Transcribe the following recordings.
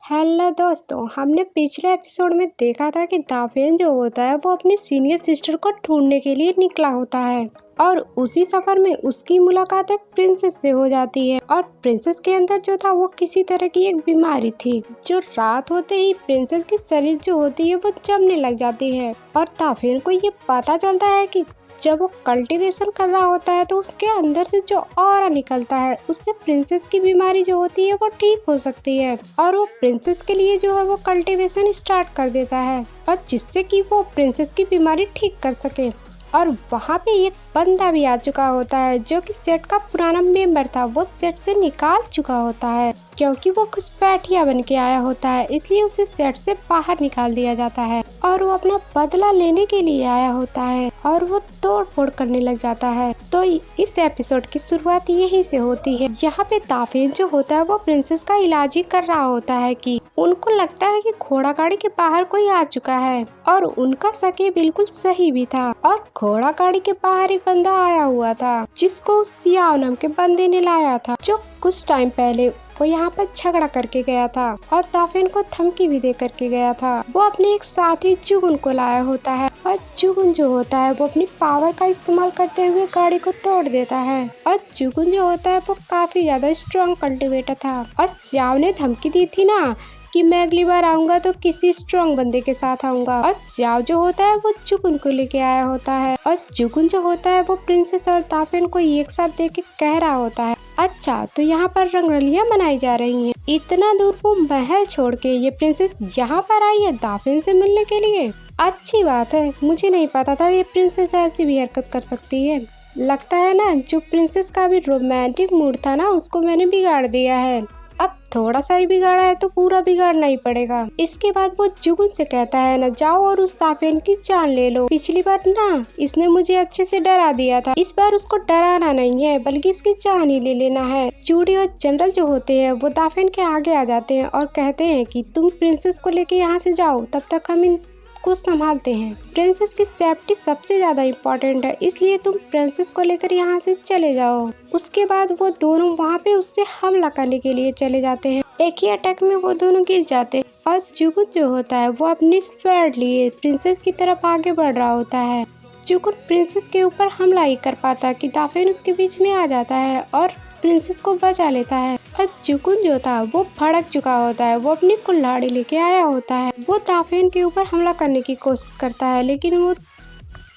Hello दोस्तों, हमने पिछले एपिसोड में देखा था कि दाफेन जो होता है वो अपनी सीनियर सिस्टर को ढूंढने के लिए निकला होता है और उसी सफर में उसकी मुलाकात एक प्रिंसेस से हो जाती है। और प्रिंसेस के अंदर जो था वो किसी तरह की एक बीमारी थी जो रात होते ही प्रिंसेस की शरीर जो होती है वो जमने लग जाती है। और दाफेन को ये पता चलता है कि जब वो कल्टीवेशन कर रहा होता है तो उसके अंदर से जो ऑरा निकलता है उससे प्रिंसेस की बीमारी जो होती है वो ठीक हो सकती है। और वो प्रिंसेस के लिए जो है वो कल्टीवेशन स्टार्ट कर देता है और जिससे कि वो प्रिंसेस की बीमारी ठीक कर सके। और वहाँ पे एक बंदा भी आ चुका होता है जो कि सेट का पुराना मेंबर था, वो सेट से निकाल चुका होता है क्योंकि वो घुसपैठिया बन के आया होता है, इसलिए उसे सेट से बाहर निकाल दिया जाता है। और वो अपना बदला लेने के लिए आया होता है और वो तोड़ फोड़ करने लग जाता है। तो इस एपिसोड की शुरुआत यहीं से होती है। यहाँ पे दाफेन जो होता है वो प्रिंसेस का इलाज ही कर रहा होता है कि उनको लगता है कि घोड़ा गाड़ी के बाहर कोई आ चुका है और उनका शक बिल्कुल सही भी था। और घोड़ा गाड़ी के बाहर एक बंदा आया हुआ था जिसको सियाओ नाम के बंदे ने लाया था, जो कुछ टाइम पहले वो यहाँ पर झगड़ा करके गया था और दाफेन को धमकी भी दे करके गया था। वो अपने एक साथी जुगुन को लाया होता है और जुगुन जो होता है वो अपनी पावर का इस्तेमाल करते हुए गाड़ी को तोड़ देता है। और जुगुन जो होता है वो काफी ज्यादा स्ट्रॉन्ग कल्टिवेटर था और सियाओ ने धमकी दी थी ना कि मैं अगली बार आऊंगा तो किसी स्ट्रॉन्ग बंदे के साथ आऊंगा। और सियाओ जो होता है वो जुगुन को लेके आया होता है और जुगुन जो होता है वो प्रिंसेस और दाफेन को एक साथ देख के कह रहा होता है, अच्छा तो यहाँ पर रंगरलियां मनाई जा रही हैं। इतना दूर वो महल छोड़ के ये प्रिंसेस यहाँ पर आई है दाफेन से मिलने के लिए। अच्छी बात है, मुझे नहीं पता था ये प्रिंसेस ऐसी भी हरकत कर सकती है। लगता है ना जो प्रिंसेस का भी रोमांटिक मूड था ना उसको मैंने बिगाड़ दिया है। अब थोड़ा सा ही बिगाड़ा है तो पूरा बिगाड़ना ही पड़ेगा। इसके बाद वो जुगुन से कहता है ना, जाओ और उस दाफेन की जान ले लो। पिछली बार ना इसने मुझे अच्छे से डरा दिया था, इस बार उसको डराना नहीं है बल्कि इसकी जान ही ले लेना है। जूडी और जनरल जो होते हैं वो दाफेन के आगे आ जाते हैं और कहते हैं कि तुम प्रिंसेस को लेके यहाँ से जाओ, तब तक हम इन को संभालते हैं। प्रिंसेस की सेफ्टी सबसे ज्यादा इम्पोर्टेंट है, इसलिए तुम प्रिंसेस को लेकर यहाँ से चले जाओ। उसके बाद वो दोनों वहाँ पे उससे हमला करने के लिए चले जाते हैं। एक ही अटैक में वो दोनों गिर जाते हैं और जुगुन जो होता है वो अपनी स्वर्ड लिए प्रिंसेस की तरफ आगे बढ़ रहा होता है। जुगुन प्रिंसेस के ऊपर हमला ही कर पाता कि दाफेन उसके बीच में आ जाता है और प्रिंसेस को बचा लेता है। और जुगुन जो था वो भड़क चुका होता है, वो अपनी कुल्हाड़ी लेके आया होता है। वो दाफेन के ऊपर हमला करने की कोशिश करता है लेकिन वो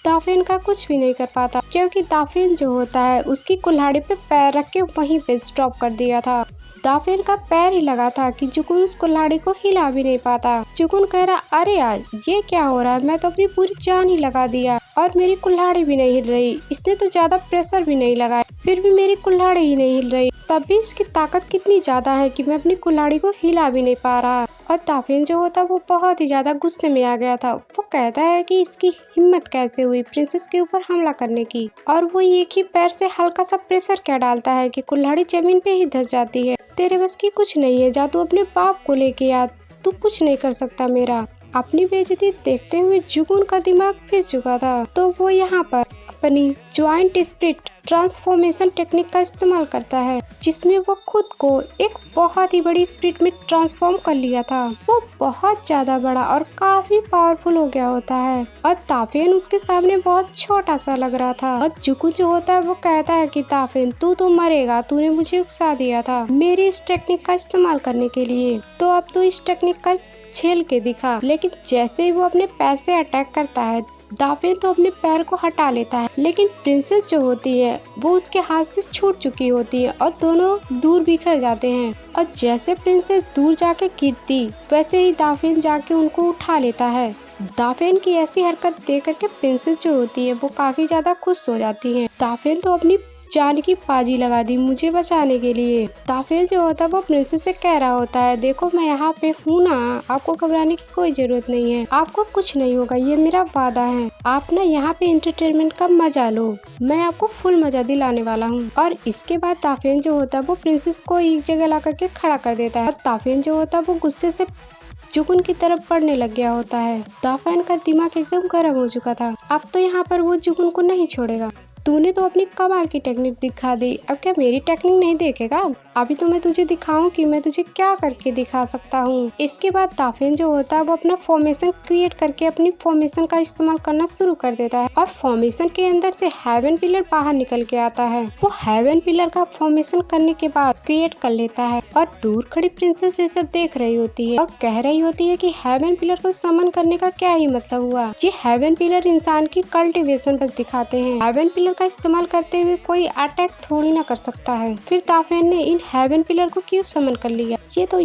दाफेन का कुछ भी नहीं कर पाता क्योंकि दाफेन जो होता है उसकी कुल्हाड़ी पे पैर रख के वहीं पे स्टॉप कर दिया था। दाफेन का पैर ही लगा था कि जुगुन उस कुल्हाड़ी को हिला भी नहीं पाता। जुगुन कह रहा, अरे यार ये क्या हो रहा है, मैं तो अपनी पूरी जान ही लगा दिया और मेरी कुल्हाड़ी भी नहीं हिल रही। इसने तो ज्यादा प्रेशर भी नहीं लगाया फिर भी मेरी कुल्हाड़ी ही नहीं हिल रही। तब भी इसकी ताकत कितनी ज्यादा है कि मैं अपनी कुल्हाड़ी को हिला भी नहीं पा रहा। और दाफेन जो होता है वो बहुत ही ज्यादा गुस्से में आ गया था। वो कहता है कि इसकी हिम्मत कैसे हुई प्रिंसेस के ऊपर हमला करने की, और वो एक ही पैर से हल्का सा प्रेशर क्या डालता है कि कुल्हाड़ी जमीन पे ही धंस जाती है। तेरे बस की कुछ नहीं है, जा तू अपने बाप को लेके आ, तू कुछ नहीं कर सकता मेरा। अपनी बेइज्जती देखते हुए जुगुन का दिमाग फिर चुका था, तो वो यहाँ पर अपनी ज्वाइंट स्प्लिट ट्रांसफॉर्मेशन टेक्निक का इस्तेमाल करता है जिसमें वो खुद को एक बहुत ही बड़ी स्प्लिट में ट्रांसफॉर्म कर लिया था। वो बहुत ज्यादा बड़ा और काफी पावरफुल हो गया होता है और दाफेन उसके सामने बहुत छोटा सा लग रहा था। और जुगुन जो होता है वो कहता है कि दाफेन तू तो मरेगा, तूने मुझे उकसा दिया था मेरी इस टेक्निक का इस्तेमाल करने के लिए, तो अब तू इस टेक्निक का झेल के दिखा। लेकिन जैसे ही वो अपने पैर से अटैक करता है दाफेन तो अपने पैर को हटा लेता है, लेकिन प्रिंसेस जो होती है वो उसके हाथ से छूट चुकी होती है और दोनों दूर बिखर जाते हैं। और जैसे प्रिंसेस दूर जाके गिरती वैसे ही दाफेन जाके उनको उठा लेता है। दाफेन की ऐसी हरकत देख करके प्रिंसेस जो होती है वो काफी ज्यादा खुश हो जाती है। दाफेन तो अपनी जान की बाजी लगा दी मुझे बचाने के लिए। दाफेन जो होता है वो प्रिंसेस से कह रहा होता है, देखो मैं यहाँ पे हूँ ना, आपको घबराने की कोई जरूरत नहीं है, आपको कुछ नहीं होगा, ये मेरा वादा है। आप ना यहाँ पे एंटरटेनमेंट का मजा लो, मैं आपको फुल मजा दिलाने वाला हूँ। और इसके बाद दाफेन जो होता है वो प्रिंसेस को एक जगह ला करके खड़ा कर देता है और दाफेन जो होता है वो गुस्से से जुगुन की तरफ बढ़ने लग गया होता है। दाफेन का दिमाग एकदम गर्म हो चुका था, अब तो यहाँ पर वो जुगुन को नहीं छोड़ेगा। तूने तो अपनी कमाल की टेक्निक दिखा दी, अब क्या मेरी टेक्निक नहीं देखेगा? अभी तो मैं तुझे दिखाऊं कि मैं तुझे क्या करके दिखा सकता हूँ। इसके बाद दाफेन जो होता है वो अपना फॉर्मेशन क्रिएट करके अपनी फॉर्मेशन का इस्तेमाल करना शुरू कर देता है और फॉर्मेशन के अंदर से हेवन पिलर बाहर निकल के आता है। वो हेवन पिलर का फॉर्मेशन करने के बाद क्रिएट कर लेता है और दूर खड़ी प्रिंसेस ये सब देख रही होती है और कह रही होती है कि हेवन पिलर को समन करने का क्या ही मतलब हुआ। ये हेवन पिलर इंसान की कल्टीवेशन बस दिखाते हैं। हेवन पिलर का इस्तेमाल करते हुए कोई अटैक थोड़ी ना कर सकता है। फिर दाफेन ने इन हेवन पिलर को क्यों समन कर लिया? ये तो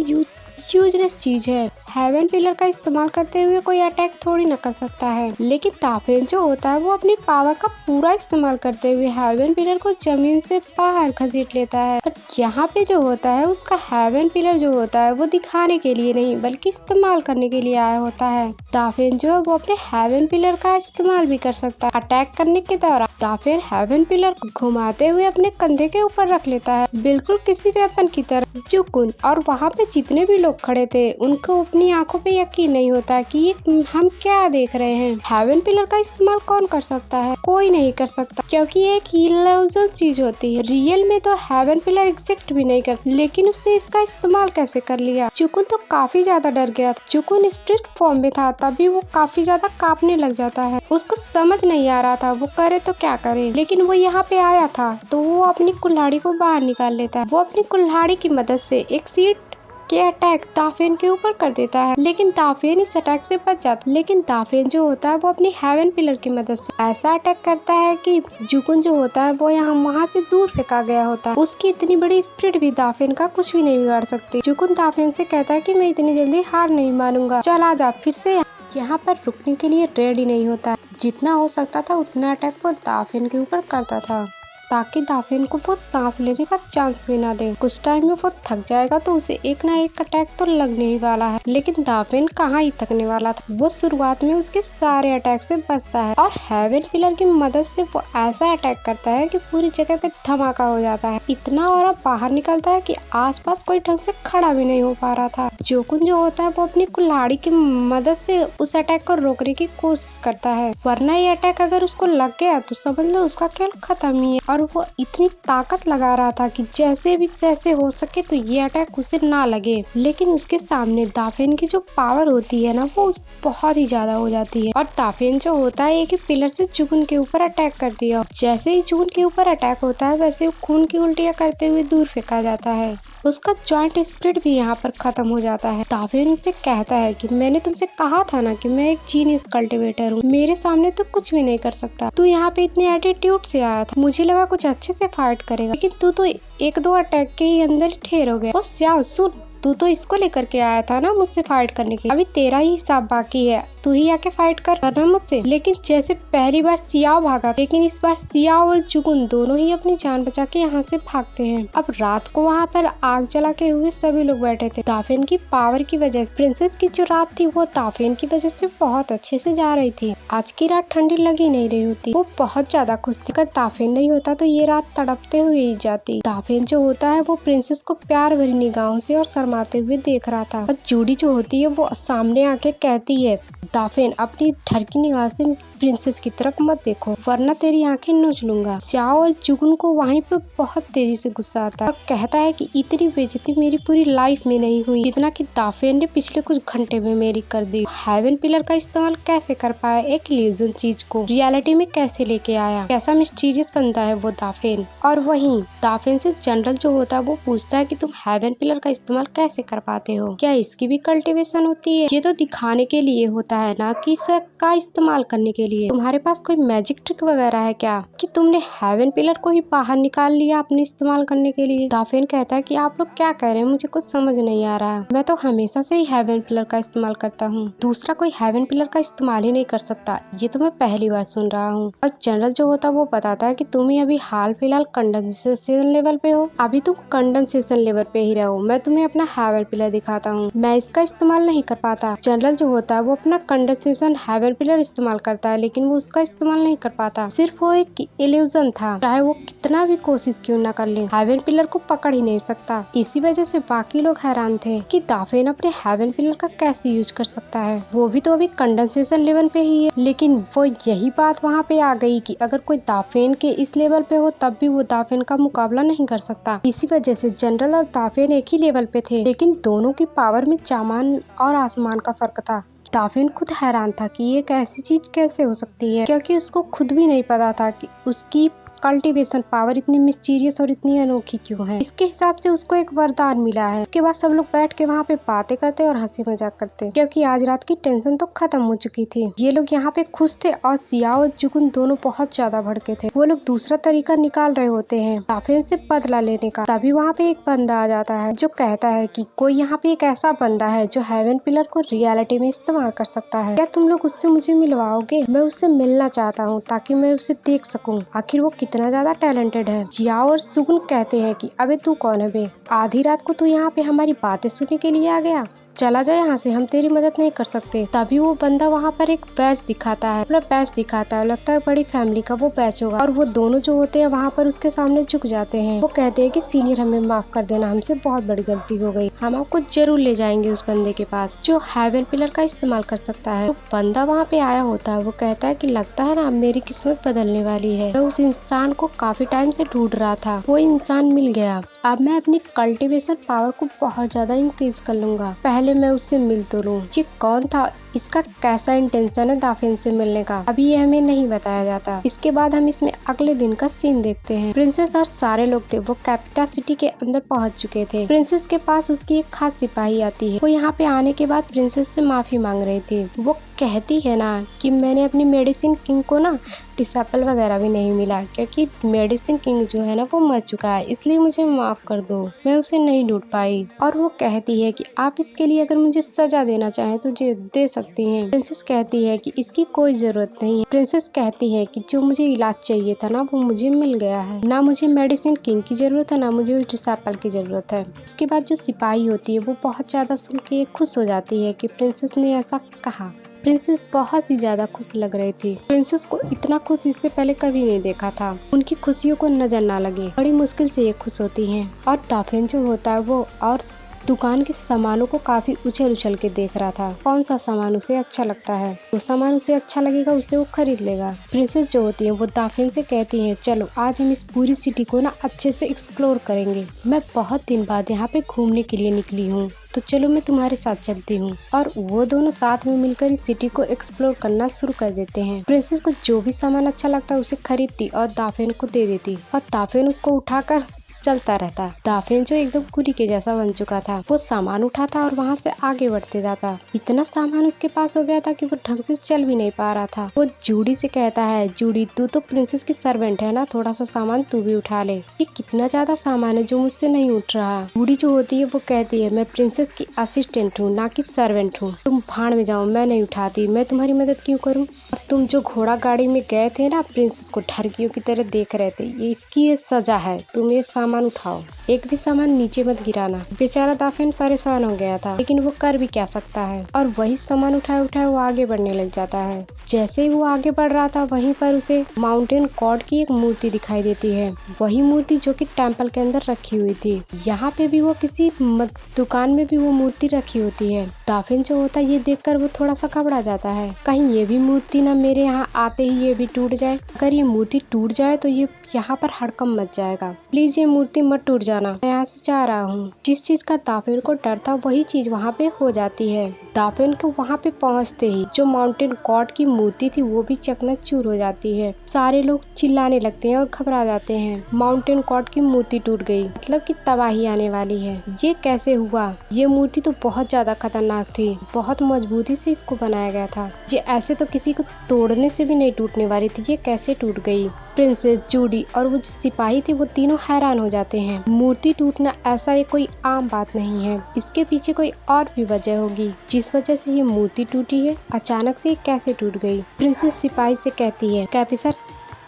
यूजलेस चीज है। हेवन पिलर का इस्तेमाल करते हुए कोई अटैक थोड़ी ना कर सकता है। लेकिन दाफेन जो होता है वो अपनी पावर का पूरा इस्तेमाल करते हुए हेवन पिलर को जमीन से बाहर घसीट लेता है और यहाँ पे जो होता है उसका हेवन पिलर जो होता है वो दिखाने के लिए नहीं बल्कि इस्तेमाल करने के लिए आया होता है। दाफेन जो है वो अपने हेवन पिलर का इस्तेमाल भी कर सकता है। अटैक करने के दौरान दाफेन हेवन पिलर को घुमाते हुए अपने कंधे के ऊपर रख लेता है, बिल्कुल किसी वेपन की तरह। जुकुन और वहाँ पे जितने भी लोग खड़े थे उनको अपनी आंखों पे यकीन नहीं होता कि ये हम क्या देख रहे हैं। हेवन पिलर का इस्तेमाल कौन कर सकता है? कोई नहीं कर सकता, क्योंकि ये एक इल्यूजन चीज होती है। रियल में तो हेवन पिलर एग्जिस्ट भी नहीं करता, लेकिन उसने इसका इस्तेमाल कैसे कर लिया? जुकुन तो काफी ज्यादा डर गया था। जुकुन स्ट्रिक्ट फॉर्म में था, तभी वो काफी ज्यादा कांपने लग जाता है। उसको समझ नहीं आ रहा था वो करे तो क्या करे, लेकिन वो यहाँ पे आया था तो वो अपनी कुल्हाड़ी को बाहर निकाल लेता है। वो अपनी कुल्हाड़ी की मदद से एक सीट के अटैक दाफेन के ऊपर कर देता है, लेकिन दाफेन इस अटैक से बच जाता है। लेकिन दाफेन जो होता है वो अपनी हेवन पिलर की मदद से ऐसा अटैक करता है कि जुकुन जो होता है वो वहाँ से दूर फेंका गया होता है। उसकी इतनी बड़ी स्प्रिट भी दाफेन का कुछ भी नहीं बिगाड़ सकती। जुकुन दाफेन से कहता है कि मैं इतनी जल्दी हार नहीं मानूंगा, चल आ जा। फिर से यहाँ पर रुकने के लिए रेडी नहीं होता। जितना हो सकता था उतना अटैक वो दाफेन के ऊपर करता था, ताकि दाफेन को वो सांस लेने का चांस भी ना दे। कुछ टाइम में वो थक जाएगा तो उसे एक ना एक अटैक तो लगने ही वाला है। लेकिन दाफेन कहाँ ही थकने वाला था। वो शुरुआत में उसके सारे अटैक से बचता है और हेवन पिलर की मदद से वो ऐसा अटैक करता है कि पूरी जगह पे धमाका हो जाता है। इतना और बाहर निकलता है कि आसपास कोई ढंग से खड़ा भी नहीं हो पा रहा था। जोकुन जो होता है वो अपनी कुल्हाड़ी की मदद से उस अटैक को रोकने की कोशिश करता है, वरना ये अटैक अगर उसको लग गया तो समझ लो उसका खेल खत्म ही है। और वो इतनी ताकत लगा रहा था कि जैसे हो सके तो ये अटैक उसे ना लगे। लेकिन उसके सामने दाफेन की जो पावर होती है ना वो बहुत ही ज्यादा हो जाती है और दाफेन जो होता है एक ही पिलर से जुकुन के ऊपर अटैक कर दिया। जैसे ही जुकुन के ऊपर अटैक होता है वैसे खून की उल्टियाँ करते हुए दूर फेंका जाता है। उसका जॉइंट स्प्रिट भी यहाँ पर खत्म हो जाता है। दाफेन उससे कहता है कि मैंने तुमसे कहा था ना कि मैं एक जीनियस कल्टीवेटर हूँ, मेरे सामने तो कुछ भी नहीं कर सकता। तू यहाँ पे इतने एटीट्यूड से आया था, मुझे लगा कुछ अच्छे से फाइट करेगा, लेकिन तू तो एक दो अटैक के ही अंदर ही ठेर हो गया। ओ स्याओ सुन, तू तो इसको लेकर के आया था ना मुझसे फाइट करने के लिए, अभी तेरा ही हिसाब बाकी है, तू ही आके फाइट करना मुझसे। लेकिन जैसे पहली बार सियाओ भागा, लेकिन इस बार सियाओ और जुकुन दोनों ही अपनी जान बचा के यहाँ से भागते हैं। अब रात को वहाँ पर आग जला के हुए सभी लोग बैठे थे। दाफेन की पावर की वजह से प्रिंसेस की जो रात थी वो दाफेन की वजह से बहुत अच्छे से जा रही थी। आज की रात ठंडी लगी नहीं रही होती, वो बहुत ज्यादा खुश थी। अगर दाफेन नहीं होता तो ये रात तड़पते हुए ही जाती। दाफेन जो होता है वो प्रिंसेस को प्यार भरी निगाहों से और शर्माते हुए देख रहा था। और जूडी जो होती है वो सामने आके कहती है, दाफेन अपनी डर की निगाह से प्रिंसेस की तरफ मत देखो, वरना तेरी आंखें नोच लूंगा। स्याओ और जुगुन को वहीं पे बहुत तेजी से गुस्सा आता है और कहता है कि इतनी बेइज्जती मेरी पूरी लाइफ में नहीं हुई जितना कि दाफेन ने पिछले कुछ घंटे में मेरी कर दी। हेवन पिलर का इस्तेमाल कैसे कर पाया, एक इल्यूजन चीज को रियलिटी में कैसे लेके आया, कैसा मिस्टीरियस बनता है वो दाफेन। और वहीं दाफेन से जनरल जो होता है वो पूछता है कि तुम हेवन पिलर का इस्तेमाल कैसे कर पाते हो, क्या इसकी भी कल्टीवेशन होती है? ये तो दिखाने के लिए होता है ना कि इसका इस्तेमाल करने के लिए। तुम्हारे पास कोई मैजिक ट्रिक वगैरह है क्या कि तुमने हेवन पिलर को ही बाहर निकाल लिया अपने इस्तेमाल करने के लिए? दाफेन कहता है कि आप लोग क्या कह रहे हैं, मुझे कुछ समझ नहीं आ रहा है, मैं तो हमेशा से ही हेवन पिलर का इस्तेमाल करता हूँ, दूसरा कोई हेवन पिलर का इस्तेमाल ही नहीं कर सकता, ये तो मैं पहली बार सुन रहा हूँ। और जनरल जो होता है वो बताता है कि तुम ही अभी हाल फिलहाल कंडेंसेशन लेवल पे हो, अभी तुम कंडेंसेशन लेवल पे ही रहो, मैं तुम्हें अपना हेवन पिलर दिखाता हूँ, मैं इसका इस्तेमाल नहीं कर पाता। जनरल जो होता है वो अपना कंडेंसेशन हेवन पिलर इस्तेमाल करता है, है, लेकिन वो उसका इस्तेमाल नहीं कर पाता। सिर्फ वो एक इल्यूजन था, चाहे वो कितना भी कोशिश क्यों न कर ले, हेवन पिलर को पकड़ ही नहीं सकता। इसी वजह से बाकी लोग हैरान थे कि दाफेन अपने हेवन पिलर का कैसे यूज कर सकता है, वो भी तो अभी कंडेंसेशन लेवल पे ही है। लेकिन वो यही बात वहाँ पे आ गई कि अगर कोई दाफेन के इस लेवल पे हो तब भी वो दाफेन का मुकाबला नहीं कर सकता। इसी वजह से जनरल और दाफेन एक ही लेवल पे थे, लेकिन दोनों की पावर में चामान और आसमान का फर्क था। दाफेन खुद हैरान था कि ये एक ऐसी चीज कैसे हो सकती है, क्योंकि उसको खुद भी नहीं पता था कि उसकी कल्टीवेशन पावर इतनी मिस्टीरियस और इतनी अनोखी क्यों है। इसके हिसाब से उसको एक वरदान मिला है। इसके बाद सब लोग बैठ के वहाँ पे बातें करते और हंसी मजाक करते, क्योंकि आज रात की टेंशन तो खत्म हो चुकी थी। ये लोग यहाँ पे खुश थे और सियाओ और जुगुन दोनों बहुत ज्यादा भड़के थे। वो लोग दूसरा तरीका निकाल रहे होते हैं दाफेन से बदला लेने का। तभी वहाँ पे एक बंदा आ जाता है जो कहता है कि कोई यहाँ पे एक ऐसा बंदा है जो हेवन पिलर को रियलिटी में इस्तेमाल कर सकता है। क्या तुम लोग उससे मुझे मिलवाओगे? मैं उससे मिलना चाहता हूँ ताकि मैं उसे देख सकूँ, आखिर वो कितना ज्यादा टैलेंटेड है। जियाओ और सुगुन कहते हैं कि अबे तू कौन है बे, आधी रात को तू यहाँ पे हमारी बातें सुनने के लिए आ गया, चला जाए यहाँ से, हम तेरी मदद नहीं कर सकते। तभी वो बंदा वहाँ पर एक बैच दिखाता है, अपना बैच दिखाता है, लगता है बड़ी फैमिली का वो बैच होगा। और वो दोनों जो होते हैं वहाँ पर उसके सामने झुक जाते हैं। वो कहते हैं कि सीनियर हमें माफ कर देना, हमसे बहुत बड़ी गलती हो गई, हम आपको जरूर ले जाएंगे उस बंदे के पास जो हेवन पिलर का इस्तेमाल कर सकता है। तो बंदा वहाँ पे आया होता है, वो कहता है कि लगता है ना मेरी किस्मत बदलने वाली है, मैं उस इंसान को काफी टाइम से ढूंढ रहा था, वो इंसान मिल गया। अब मैं अपनी कल्टीवेशन पावर को बहुत ज्यादा इंक्रीज कर लूंगा, पहले मैं उससे मिल तो लूं। ये कौन था, इसका कैसा इंटेंशन है दाफेन से मिलने का, अभी ये हमें नहीं बताया जाता। इसके बाद हम इसमें अगले दिन का सीन देखते हैं। प्रिंसेस और सारे लोग थे वो कैपिटा सिटी के अंदर पहुंच चुके थे। प्रिंसेस के पास उसकी एक खास सिपाही आती है। वो यहाँ पे आने के बाद प्रिंसेस से माफी मांग रही थी। वो कहती है ना कि मैंने अपनी मेडिसिन किंग को ना डिसेबल वगैरह भी नहीं मिला, क्योंकि मेडिसिन किंग जो है ना वो मर चुका है, इसलिए मुझे माफ कर दो, मैं उसे नहीं ढूंढ पाई। और वो कहती है कि आप इसके लिए अगर मुझे सजा देना चाहें तो दे सकती हैं। प्रिंसेस कहती है कि इसकी कोई जरूरत नहीं है। प्रिंसेस कहती है कि जो मुझे इलाज चाहिए था ना वो मुझे मिल गया है, ना मुझे मेडिसिन किंग की जरूरत है, ना मुझे उस डिसेबल की जरूरत है। उसके बाद जो सिपाही होती है वो बहुत ज्यादा सुन के खुश हो जाती है कि प्रिंसेस ने ऐसा कहा। प्रिंसेस बहुत ही ज्यादा खुश लग रही थी। प्रिंसेस को इतना खुश इससे पहले कभी नहीं देखा था। उनकी खुशियों को नजर ना लगे, बड़ी मुश्किल से ये खुश होती हैं। और दाफेन जो होता है वो और दुकान के सामानों को काफी उछल उछल के देख रहा था, कौन सा सामान उसे अच्छा लगता है, जो सामान उसे अच्छा लगेगा उसे वो खरीद लेगा। प्रिंसेस जो होती है वो दाफेन से कहती है चलो आज हम इस पूरी सिटी को ना अच्छे से एक्सप्लोर करेंगे, मैं बहुत दिन बाद यहाँ पे घूमने के लिए निकली हूँ, तो चलो मैं तुम्हारे साथ चलती हूँ। और वो दोनों साथ में मिलकर इस सिटी को एक्सप्लोर करना शुरू कर देते हैं। प्रिंसेस को जो भी सामान अच्छा लगता है उसे खरीदती और दाफेन को दे देती, और दाफेन उसको उठाकर चलता रहता। दाफेन जो एकदम कुरी के जैसा बन चुका था, वो सामान उठाता और वहाँ से आगे बढ़ते जाता। इतना सामान उसके पास हो गया था कि वो ढंग से चल भी नहीं पा रहा था। वो जूडी से कहता है जूडी तू तो प्रिंसेस की सर्वेंट है ना, थोड़ा सा सामान तू भी उठा ले, ये कितना ज्यादा सामान है जो मुझसे नहीं उठ रहा। जूडी जो होती है वो कहती है मैं प्रिंसेस की असिस्टेंट हूँ ना कि सर्वेंट हूँ, तुम भाड़ में जाओ, मैं नहीं उठाती, मैं तुम्हारी मदद क्यों करूँ। और तुम जो घोड़ा गाड़ी में गए थे ना प्रिंसेस को ठरकियों की तरह देख रहे थे, ये इसकी ये सजा है, तुम ये सामान उठाओ, एक भी सामान नीचे मत गिराना। बेचारा दाफेन परेशान हो गया था, लेकिन वो कर भी क्या सकता है। और वही सामान उठाए उठाए वो आगे बढ़ने लग जाता है। जैसे ही वो आगे बढ़ रहा था वहीं पर उसे माउंटेन गॉड की एक मूर्ति दिखाई देती है, वही मूर्ति जो कि टेम्पल के अंदर रखी हुई थी। यहाँ पे भी वो किसी दुकान में भी वो मूर्ति रखी होती है। दाफेन जो होता है ये देखकर वो थोड़ा सा घबरा जाता है, कहीं ये भी मूर्ति ना मेरे यहाँ आते ही ये भी टूट जाए। अगर ये मूर्ति टूट जाए तो ये यहाँ पर हड़कंप मच जाएगा, प्लीज ये मूर्ति मत टूट जाना, मैं यहाँ से जा रहा हूँ। जिस चीज का दाफेन को डर था वही चीज वहाँ पे हो जाती है। दाफेन को वहाँ पे पहुँचते ही जो माउंटेन गॉड की मूर्ति थी वो भी चकनाचूर हो जाती है। सारे लोग चिल्लाने लगते हैं और घबरा जाते हैं। माउंटेन गॉड की मूर्ति टूट गई, मतलब कि तबाही आने वाली है। ये कैसे हुआ? ये मूर्ति तो बहुत ज्यादा खतरनाक थी, बहुत मजबूती से इसको बनाया गया था, ये ऐसे तो किसी को तोड़ने से भी नहीं टूटने वाली थी, ये कैसे टूट गई? प्रिंसेस, जूडी और वो जो सिपाही थे वो तीनों हैरान हो जाते हैं। मूर्ति टूटना ऐसा ये कोई आम बात नहीं है, इसके पीछे कोई और भी वजह होगी जिस वजह से ये मूर्ति टूटी है। अचानक से ये कैसे टूट गई? प्रिंसेस सिपाही से कहती है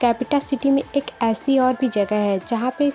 कैपिटा सिटी में एक ऐसी और भी जगह है जहाँ पे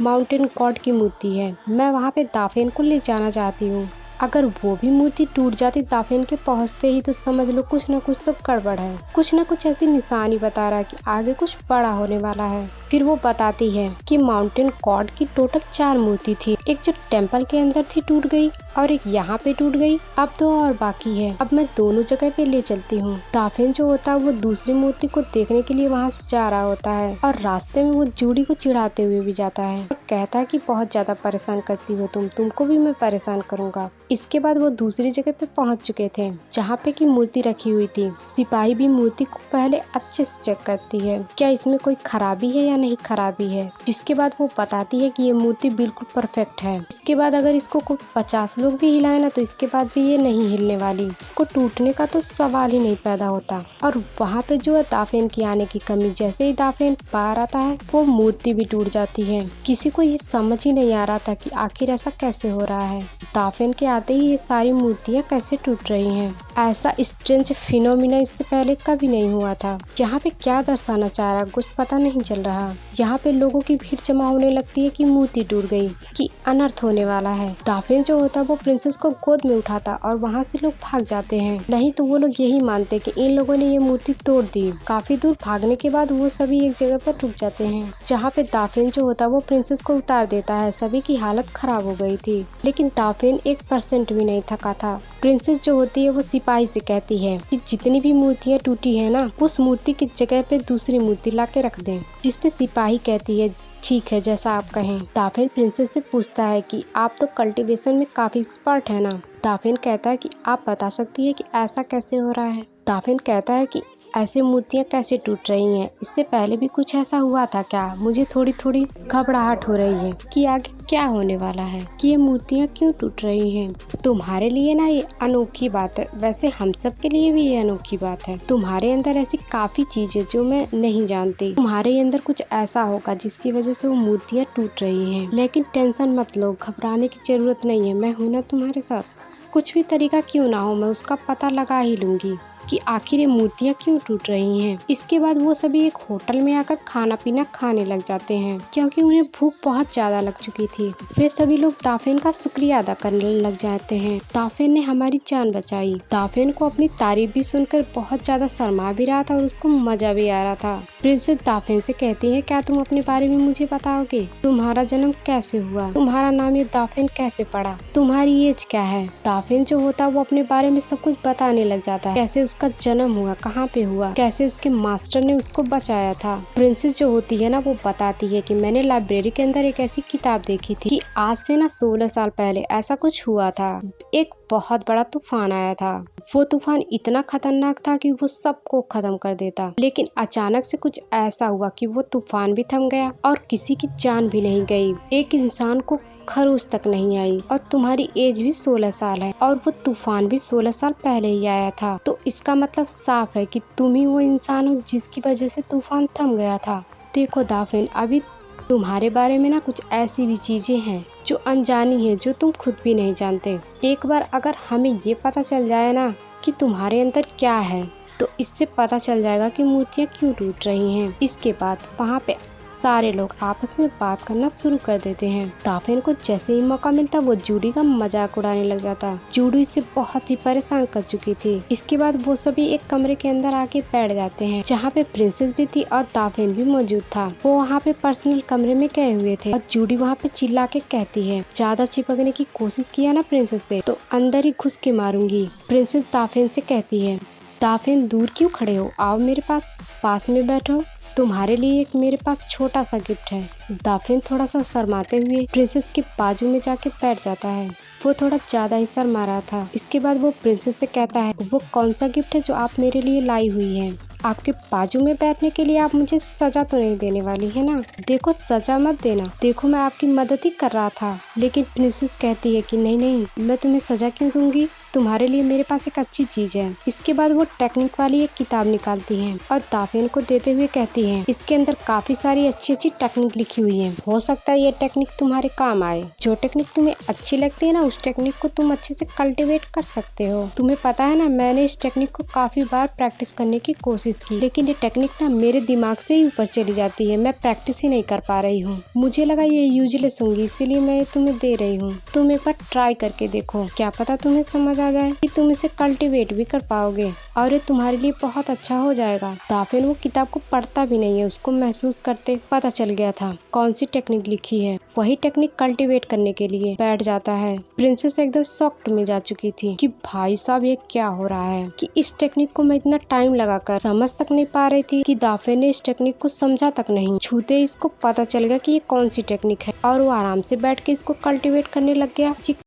माउंटेन गॉड की मूर्ति है, मैं वहाँ पे दाफेन को ले जाना चाहती हूँ। अगर वो भी मूर्ति टूट जाती दाफेन के पहुंचते ही तो समझ लो कुछ न कुछ तो गड़बड़ है। कुछ न कुछ ऐसी निशानी बता रहा है कि आगे कुछ बड़ा होने वाला है। फिर वो बताती है कि माउंटेन गॉड की टोटल 4 मूर्ति थी। एक जो टेम्पल के अंदर थी टूट गई और एक यहाँ पे टूट गई। अब 2 और बाकी है। अब मैं दोनों जगह पे ले चलती हूँ। दाफेन जो होता है वो दूसरी मूर्ति को देखने के लिए वहाँ से जा रहा होता है और रास्ते में वो जूडी को चिढ़ाते हुए भी जाता है और कहता है कि बहुत ज्यादा परेशान करती हो तुमको भी मैं परेशान करूंगा। इसके बाद वो दूसरी जगह पे पहुंच चुके थे जहाँ पे की मूर्ति रखी हुई थी। सिपाही भी मूर्ति को पहले अच्छे से चेक करती है क्या इसमें कोई खराबी है या नहीं खराबी है। जिसके बाद वो बताती है कि ये मूर्ति बिल्कुल परफेक्ट है। इसके बाद अगर इसको कोई 50 लोग भी हिलाए ना तो इसके बाद भी ये नहीं हिलने वाली। इसको टूटने का तो सवाल ही नहीं पैदा होता। और वहाँ पे जो है दाफेन की आने की कमी। जैसे ही दाफेन बाहर आता है वो मूर्ति भी टूट जाती है। किसी को ये समझ ही नहीं आ रहा था कि आखिर ऐसा कैसे हो रहा है। दाफेन के आते ही ये सारी मूर्तियाँ कैसे टूट रही हैं। ऐसा स्ट्रेंज फिनोमिना इससे पहले कभी नहीं हुआ था। यहाँ पे क्या दर्शाना चाह रहा कुछ पता नहीं चल रहा। यहाँ पे लोगों की भीड़ जमा होने लगती है कि मूर्ति टूट गई, कि अनर्थ होने वाला है। दाफेन जो होता है वो प्रिंसेस को गोद में उठाता और वहाँ से लोग भाग जाते हैं। नहीं तो वो लोग यही मानते कि इन लोगों ने ये मूर्ति तोड़ दी। काफी दूर भागने के बाद वो सभी एक जगह पर रुक जाते हैं जहाँ पे दाफेन जो होता है वो प्रिंसेस को उतार देता है। सभी की हालत खराब हो गई थी लेकिन दाफेन 1% भी नहीं थका था। प्रिंसेस जो होती है वो सिपाही से कहती है कि जितनी भी मूर्तियाँ टूटी है ना उस मूर्ति की जगह पे दूसरी मूर्ति ला के रख दें। जिसपे सिपाही कहती है ठीक है जैसा आप कहें। दाफेन प्रिंसेस से पूछता है कि आप तो कल्टीवेशन में काफी एक्सपर्ट है ना। दाफेन कहता है कि आप बता सकती है कि ऐसा कैसे हो रहा है। दाफेन कहता है कि ऐसे मूर्तियाँ कैसे टूट रही हैं, इससे पहले भी कुछ ऐसा हुआ था क्या। मुझे थोड़ी थोड़ी घबराहट हो रही है कि आगे क्या होने वाला है, कि ये मूर्तियाँ क्यों टूट रही हैं। तुम्हारे लिए ना ये अनोखी बात है, वैसे हम सब के लिए भी ये अनोखी बात है। तुम्हारे अंदर ऐसी काफी चीजें जो मैं नहीं जानती। तुम्हारे अंदर कुछ ऐसा होगा जिसकी वजह से वो मूर्तियाँ टूट रही हैं। लेकिन टेंशन मत लो, घबराने की जरूरत नहीं है, मैं हूँ ना तुम्हारे साथ। कुछ भी तरीका क्यों ना हो मैं उसका पता लगा ही लूंगी कि आखिर ये मूर्तियाँ क्यों टूट रही हैं। इसके बाद वो सभी एक होटल में आकर खाना पीना खाने लग जाते हैं क्योंकि उन्हें भूख बहुत ज्यादा लग चुकी थी। फिर सभी लोग दाफेन का शुक्रिया अदा करने लग जाते हैं। दाफेन ने हमारी जान बचाई। दाफेन को अपनी तारीफ भी सुनकर बहुत ज्यादा शर्मा भी रहा था और उसको मजा भी आ रहा था। प्रिंसेस दाफेन से कहती है क्या तुम अपने बारे में मुझे बताओगे। तुम्हारा जन्म कैसे हुआ, तुम्हारा नाम ये दाफेन कैसे पड़ा, तुम्हारी एज क्या है। दाफेन जो होता है वो अपने बारे में सब कुछ बताने लग जाता है। कैसे उसका जन्म हुआ, कहाँ पे हुआ, कैसे उसके मास्टर ने उसको बचाया था। प्रिंसेस जो होती है ना वो बताती है कि मैंने लाइब्रेरी के अंदर एक ऐसी किताब देखी थी कि आज से ना 16 साल पहले ऐसा कुछ हुआ था। एक बहुत बड़ा तूफान आया था। वो तूफान इतना खतरनाक था कि वो सबको खत्म कर देता। लेकिन अचानक से कुछ ऐसा हुआ कि वो तूफान भी थम गया और किसी की जान भी नहीं गई। एक इंसान को खरोच तक नहीं आई। और तुम्हारी एज भी 16 साल है और वो तूफान भी 16 साल पहले ही आया था। तो इसका मतलब साफ है कि तुम ही वो इंसान हो जिसकी वजह से तूफान थम गया था। देखो दाफेन, अभी तुम्हारे बारे में ना कुछ ऐसी भी चीजें हैं जो अनजानी है, जो तुम खुद भी नहीं जानते। एक बार अगर हमें ये पता चल जाए ना कि तुम्हारे अंदर क्या है तो इससे पता चल जाएगा कि मूर्तियाँ क्यों टूट रही हैं। इसके बाद वहाँ पे सारे लोग आपस में बात करना शुरू कर देते हैं। दाफेन को जैसे ही मौका मिलता वो जूडी का मजाक उड़ाने लग जाता। जूडी इसे बहुत ही परेशान कर चुकी थी। इसके बाद वो सभी एक कमरे के अंदर आके बैठ जाते हैं जहाँ पे प्रिंसेस भी थी और दाफेन भी मौजूद था। वो वहाँ पे पर्सनल कमरे में गए हुए थे और जूडी वहाँ पे चिल्ला के कहती है ज्यादा चिपकने की कोशिश किया ना प्रिंसेस से तो अंदर ही घुस के मारूंगी। प्रिंसेस दाफेन से कहती है दाफेन दूर क्यों खड़े हो, आओ मेरे पास में बैठो, तुम्हारे लिए एक मेरे पास छोटा सा गिफ्ट है। दाफेन थोड़ा सा शर्माते हुए प्रिंसेस के बाजू में जाके बैठ जाता है। वो थोड़ा ज्यादा ही शर्मा रहा था। इसके बाद वो प्रिंसेस से कहता है वो कौन सा गिफ्ट है जो आप मेरे लिए लाई हुई है। आपके बाजू में बैठने के लिए आप मुझे सजा तो नहीं देने वाली है ना। देखो सजा मत देना, देखो मैं आपकी मदद ही कर रहा था। लेकिन प्रिंसेस कहती है कि नहीं मैं तुम्हें सजा क्यों दूंगी, तुम्हारे लिए मेरे पास एक अच्छी चीज है। इसके बाद वो टेक्निक वाली एक किताब निकालती है और दाफेन को देते हुए कहती है, इसके अंदर काफी सारी अच्छी अच्छी टेक्निक लिखी हुई है, हो सकता है ये टेक्निक तुम्हारे काम आए। जो टेक्निक तुम्हें अच्छी लगती है ना, उस टेक्निक को तुम अच्छे से कल्टीवेट कर सकते हो। तुम्हें पता है ना, मैंने इस टेक्निक को काफी बार प्रैक्टिस करने की कोशिश की, लेकिन ये टेक्निक ना मेरे दिमाग से ही ऊपर चली जाती है, मैं प्रैक्टिस ही नहीं कर पा रही हूँ। मुझे लगा ये यूजलेस होंगी, इसीलिए मैं तुम्हें दे रही हूँ। तुम एक बार ट्राई करके देखो, क्या पता तुम्हें समझ आ जाए कि तुम इसे कल्टीवेट भी कर पाओगे और ये तुम्हारे लिए बहुत अच्छा हो जाएगा। दाफेन वो किताब को पढ़ता भी नहीं है, उसको महसूस करते पता चल गया था कौन सी टेक्निक लिखी है। वही टेक्निक कल्टीवेट करने के लिए बैठ जाता है। प्रिंसेस एकदम शॉक्ड में जा चुकी थी कि भाई साहब ये क्या हो रहा है, कि इस टेक्निक को मैं इतना टाइम लगाकर समझ तक नहीं पा रही थी, कि दाफेन ने इस टेक्निक को समझा तक नहीं। छूते इसको पता चल गया कि ये कौन सी टेक्निक है और वो आराम से बैठ के इसको कल्टीवेट करने लग गया।